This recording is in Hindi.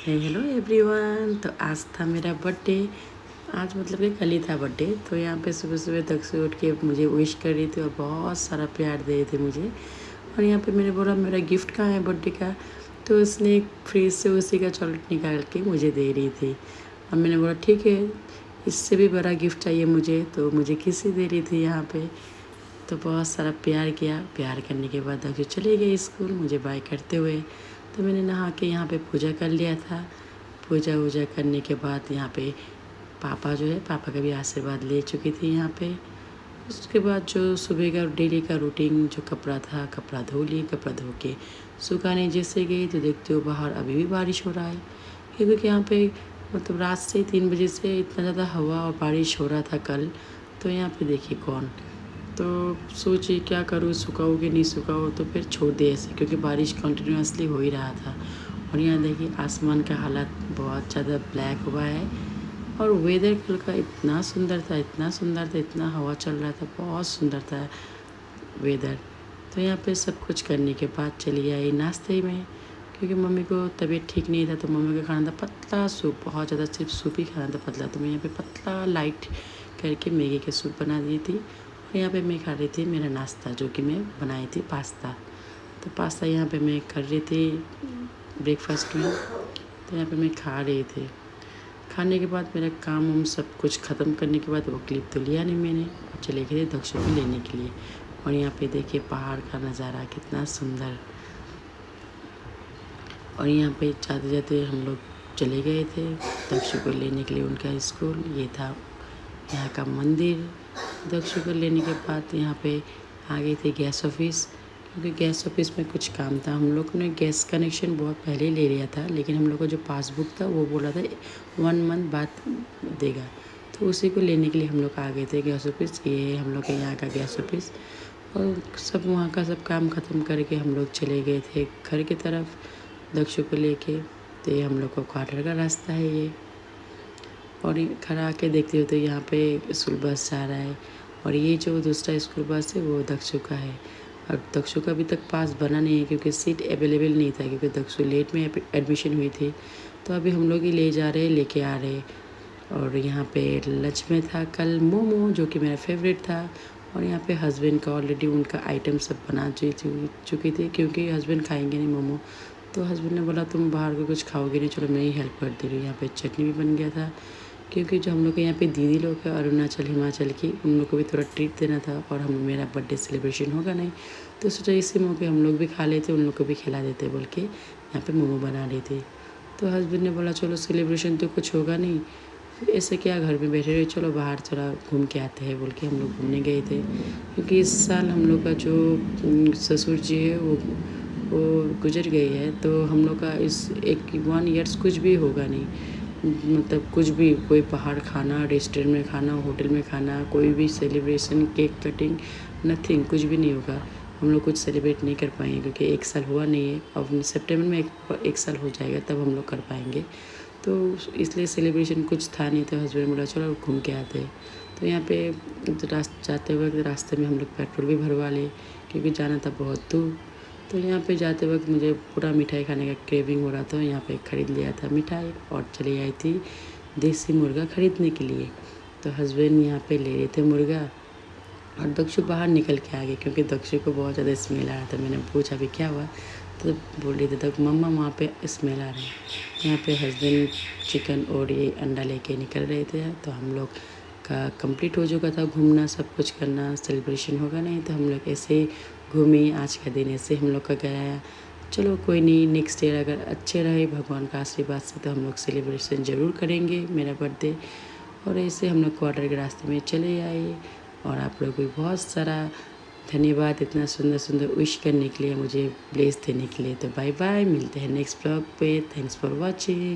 Hello everyone. तो आज था मेरा बर्थडे। आज मतलब कि कल ही था बर्थडे। तो यहाँ पे सुबह सुबह तक से उठ के मुझे विश कर रही थी और बहुत सारा प्यार दे रहे थे मुझे। और यहाँ पे मैंने बोला मेरा गिफ्ट कहाँ है बर्थडे का। तो उसने फ्रिज से उसी का चॉकलेट निकाल के मुझे दे रही थी। और मैंने बोला ठीक है, इससे भी बड़ा गिफ्ट चाहिए मुझे। तो मुझे किसी दे रही थी यहाँ पे। तो बहुत सारा प्यार किया। प्यार करने के बाद अभी चले गए स्कूल मुझे बाय करते हुए। तो मैंने नहा के यहाँ पे पूजा कर लिया था। पूजा वूजा करने के बाद यहाँ पे पापा जो है, पापा का भी आशीर्वाद ले चुकी थी यहाँ पे। उसके बाद जो सुबह का डेली का रूटीन जो कपड़ा था, कपड़ा धो ली। कपड़ा धो के सुखाने जैसे गई तो देखते हो बाहर अभी भी बारिश हो रहा है। क्योंकि यहाँ पे मतलब रात से 3 बजे से इतना ज़्यादा हवा और बारिश हो रहा था कल। तो यहाँ पे देखिए कौन। तो सोची क्या करूँ, सुखाऊँ कि नहीं सुखाऊँ। तो फिर छोड़ दिए ऐसे, क्योंकि बारिश कंटिन्यूसली हो ही रहा था। और यहाँ देखिए आसमान का हालत बहुत ज़्यादा ब्लैक हुआ है। और वेदर कल का इतना सुंदर था, इतना सुंदर था, इतना हवा चल रहा था, बहुत सुंदर था वेदर। तो यहाँ पे सब कुछ करने के बाद चली आई नाश्ते में, क्योंकि मम्मी को तबीयत ठीक नहीं था। तो मम्मी का खाना था पतला सूप, बहुत ज़्यादा सिर्फ सूप ही खाना था पतला। तो मैं यहाँ पे पतला लाइट करके मैगी के सूप बना दी थी। और यहाँ पे मैं खा रही थी मेरा नाश्ता, जो कि मैं बनाई थी पास्ता। तो पास्ता यहाँ पे मैं कर रही थी ब्रेकफास्ट में। तो यहाँ पे मैं खा रही थी। खाने के बाद मेरा काम वाम सब कुछ ख़त्म करने के बाद वो क्लिप तो लिया नहीं मैंने, और चले गए थे दक्षु को लेने के लिए। और यहाँ पे देखिए पहाड़ का नज़ारा कितना सुंदर। और यहाँ पे जाते जाते हम लोग चले गए थे दक्षु को लेने के लिए उनका स्कूल। ये था यहाँ का मंदिर। दक्षु को लेने के बाद यहाँ पे आ गए थे गैस ऑफिस, क्योंकि गैस ऑफिस में कुछ काम था। हम लोग ने गैस कनेक्शन बहुत पहले ही ले लिया था, लेकिन हम लोग का जो पासबुक था वो बोला था 1 मंथ बाद देगा। तो उसी को लेने के लिए हम लोग आ गए थे गैस ऑफिस। ये हम लोग के यहाँ का गैस ऑफिस। और सब वहाँ का सब काम ख़त्म करके हम लोग चले गए थे घर की तरफ दक्षु को लेके। तो ये हम लोग को क्वार्टर का रास्ता है ये। और घर आके देखते हो तो यहाँ पे स्कूल बस जा रहा है। और ये जो दूसरा स्कूल बस है वो दक्षु का है। और दक्षु का अभी तक पास बना नहीं है, क्योंकि सीट अवेलेबल नहीं था, क्योंकि दक्षु लेट में एडमिशन हुई थी। तो अभी हम लोग ही ले जा रहे, लेके आ रहे। और यहाँ पे लंच में था कल मोमो, जो कि मेरा फेवरेट था। और यहाँ पे हस्बैंड का ऑलरेडी उनका आइटम सब बना चुकी थी, क्योंकि हस्बैंड खाएंगे नहीं मोमो। तो हस्बैंड ने बोला तुम बाहर को कुछ खाओगे नहीं, चलो मैं ही हेल्प कर दे रही हूँ। यहाँ पे चटनी भी बन गया था, क्योंकि जो हम लोग के यहाँ पे दीदी लोग हैं अरुणाचल हिमाचल की, उन लोग को भी थोड़ा ट्रीट देना था। और हम मेरा बर्थडे सेलिब्रेशन होगा नहीं, तो सोचा इसी मौके हम लोग भी खा लेते, उन लोग को भी खिला देते बोल के यहाँ पे मोमो बना रही थी। तो हस्बैंड ने बोला चलो सेलिब्रेशन तो कुछ होगा नहीं, ऐसे क्या घर में बैठे रहे, चलो बाहर थोड़ा घूम के आते हैं बोल के हम लोग घूमने गए थे। क्योंकि इस साल हम लोग का जो ससुर जी है वो गुजर गई है। तो हम लोग का इस 1 ईयर्स कुछ भी होगा नहीं, मतलब कुछ भी, कोई बाहर खाना, रेस्टोरेंट में खाना, होटल में खाना, कोई भी सेलिब्रेशन, केक कटिंग, नथिंग, कुछ भी नहीं होगा। हम लोग कुछ सेलिब्रेट नहीं कर पाएंगे, क्योंकि 1 साल हुआ नहीं है। अब सितंबर में एक साल हो जाएगा, तब हम लोग कर पाएंगे। तो इसलिए सेलिब्रेशन कुछ था नहीं। तो हस्बैंड बोला चलो घूम के आते हैं। तो यहाँ पे जाते वक्त रास्ते में हम लोग पेट्रोल भी भरवा लिए, क्योंकि जाना था बहुत दूर। तो यहाँ पे जाते वक्त मुझे पूरा मिठाई खाने का क्रेविंग हो रहा था। यहाँ पे ख़रीद लिया था मिठाई और चली आई थी देसी मुर्गा ख़रीदने के लिए। तो हस्बैंड यहाँ पे ले रहे थे मुर्गा, और दक्षु बाहर निकल के आ गए, क्योंकि दक्षु को बहुत ज़्यादा स्मेल आ रहा था। मैंने पूछा भी क्या हुआ, तो बोल रही थी तक मम्मा वहाँ पे स्मेल आ रहा है। यहाँ पे हस्बैंड चिकन और ये अंडा लेके निकल रहे थे। तो हम लोग का कंप्लीट हो चुका था घूमना, सब कुछ करना, सेलिब्रेशन होगा नहीं। तो हम लोग ऐसे ही घूमी, आज का दिन ऐसे हम लोग का गया। चलो कोई नहीं, नेक्स्ट ईयर अगर अच्छे रहे भगवान का आशीर्वाद से तो हम लोग सेलिब्रेशन ज़रूर करेंगे मेरा बर्थडे। और ऐसे हम लोग क्वार्टर के रास्ते में चले आए। और आप लोग को बहुत सारा धन्यवाद इतना सुंदर सुंदर विश करने के लिए, मुझे ब्लेस देने के लिए। तो बाय बाय, मिलते हैं नेक्स्ट ब्लॉग पे। Thanks for watching.